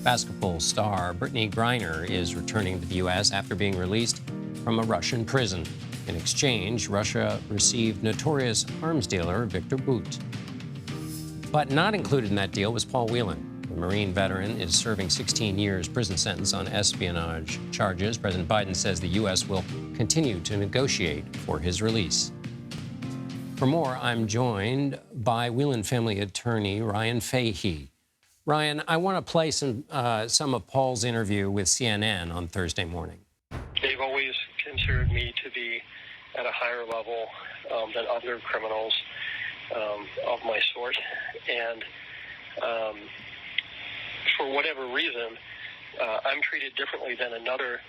Basketball star Brittney Griner is returning to the U.S. after being released from a Russian prison. In exchange, Russia received notorious arms dealer Victor Bout. But not included in that deal was Paul Whelan. The Marine veteran is serving 16 years prison sentence on espionage charges. President Biden says the U.S. will continue to negotiate for his release. For more, I'm joined by Whelan family attorney Ryan Fahey. Ryan, I want to play some of Paul's interview with CNN on Thursday morning. They've always considered me to be at a higher level than other criminals of my sort. And for whatever reason, I'm treated differently than another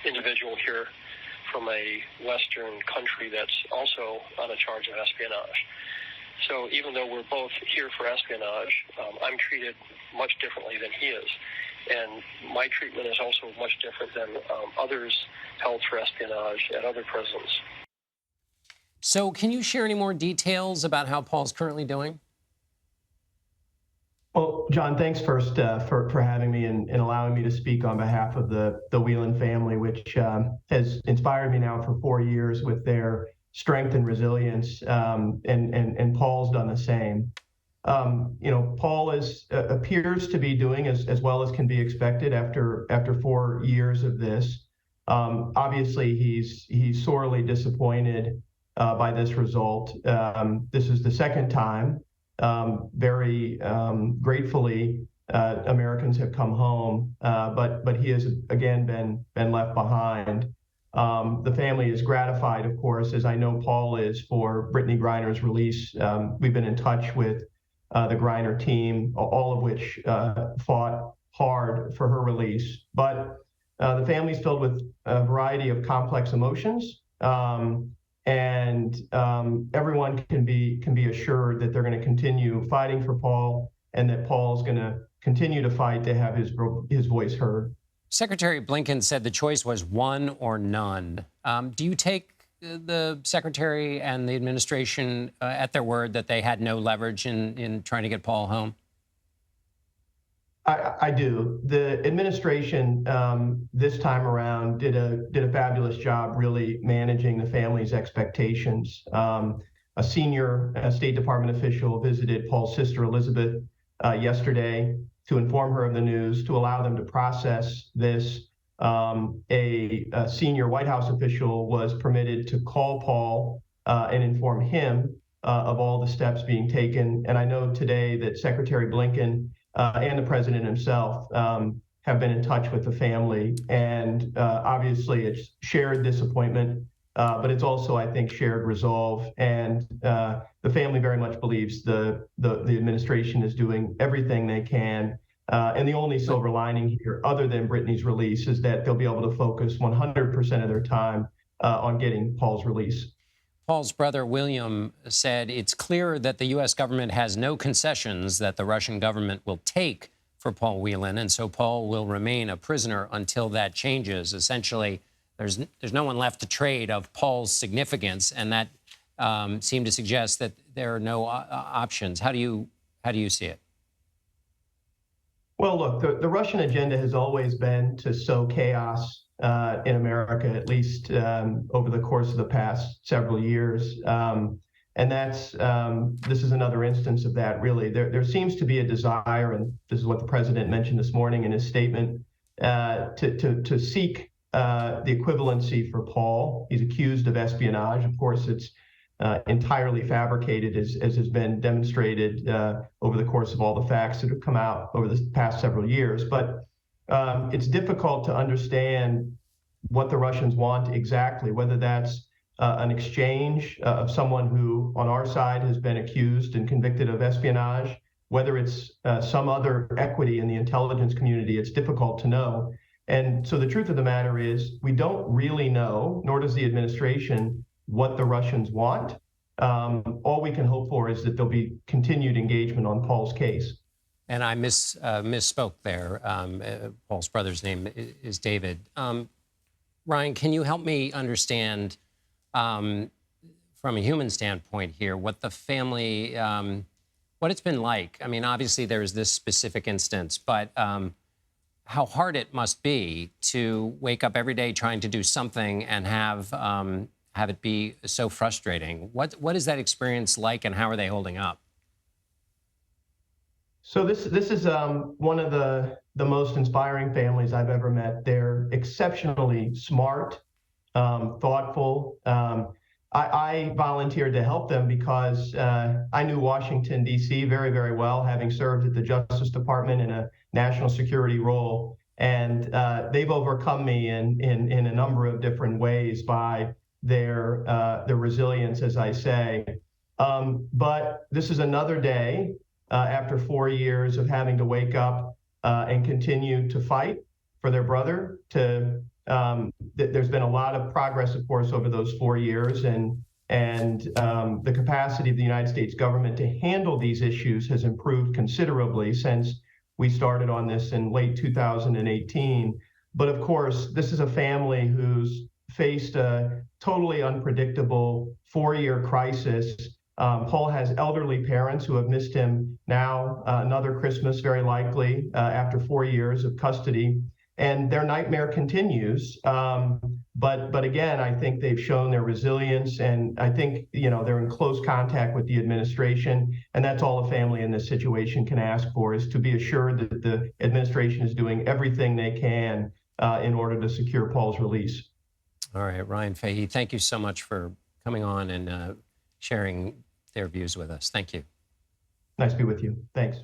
individual here from a Western country that's also on a charge of espionage. So even though we're both here for espionage, I'm treated much differently than he is. And my treatment is also much different than others held for espionage at other prisons. So can you share any more details about how Paul's currently doing? Well, John, thanks first for having me and allowing me to speak on behalf of the Whelan family, which has inspired me now for 4 years with their strength and resilience, and Paul's done the same. Paul appears to be doing as well as can be expected after 4 years of this. Obviously, he's sorely disappointed by this result. This is the second time. Very gratefully, Americans have come home, but he has again been left behind. The family is gratified, of course, as I know Paul is, for Brittney Griner's release. We've been in touch with the Griner team, all of which fought hard for her release. But the family's filled with a variety of complex emotions. And everyone can be assured that they're going to continue fighting for Paul, and that Paul's going to continue to fight to have his voice heard. Secretary Blinken said the choice was one or none. Do you take the secretary and the administration at their word that they had no leverage in trying to get Paul home? I do. The administration this time around did a fabulous job really managing the family's expectations. A senior State Department official visited Paul's sister Elizabeth yesterday to inform her of the news, to allow them to process this. A senior White House official was permitted to call Paul and inform him of all the steps being taken. And I know today that Secretary Blinken and the president himself have been in touch with the family. And obviously it's shared disappointment, but it's also, I think, shared resolve. And the family very much believes the administration is doing everything they can. And the only silver lining here, other than Brittney's release, is that they'll be able to focus 100% of their time on getting Paul's release. Paul's brother, William, said it's clear that the U.S. government has no concessions that the Russian government will take for Paul Whelan, and so Paul will remain a prisoner until that changes. Essentially, there's no one left to trade of Paul's significance, and that seemed to suggest that there are no options. How do you see it? Well, look, the Russian agenda has always been to sow chaos in America, at least over the course of the past several years. And this is another instance of that, really. There seems to be a desire, and this is what the president mentioned this morning in his statement, to seek the equivalency for Paul. He's accused of espionage. Of course, it's entirely fabricated, as has been demonstrated over the course of all the facts that have come out over the past several years. But it's difficult to understand what the Russians want exactly, whether that's an exchange of someone who on our side has been accused and convicted of espionage, whether it's some other equity in the intelligence community. It's difficult to know. And so the truth of the matter is we don't really know, nor does the administration, what the Russians want. All we can hope for is that there'll be continued engagement on Paul's case. And I misspoke there. Paul's brother's name is David. Ryan, can you help me understand, from a human standpoint here, what the family what it's been like. I mean, obviously there's this specific instance, but how hard it must be to wake up every day trying to do something and have it be so frustrating. What is that experience like, and how are they holding up? So this is one of the most inspiring families I've ever met. They're exceptionally smart, thoughtful. I volunteered to help them because I knew Washington, D.C. very, very well, having served at the Justice Department in a national security role. And they've overcome me in a number of different ways by their resilience, as I say. But this is another day after 4 years of having to wake up and continue to fight for their brother. There's been a lot of progress, of course, over those 4 years, and the capacity of the United States government to handle these issues has improved considerably since we started on this in late 2018. But of course, this is a family who's faced a totally unpredictable 4-year crisis. Paul has elderly parents who have missed him now another Christmas, very likely, after 4 years of custody. And their nightmare continues. But again, I think they've shown their resilience, and I think they're in close contact with the administration, and that's all a family in this situation can ask for, is to be assured that the administration is doing everything they can in order to secure Paul's release. All right, Ryan Fahey, thank you so much for coming on and sharing their views with us. Thank you. Nice to be with you. Thanks.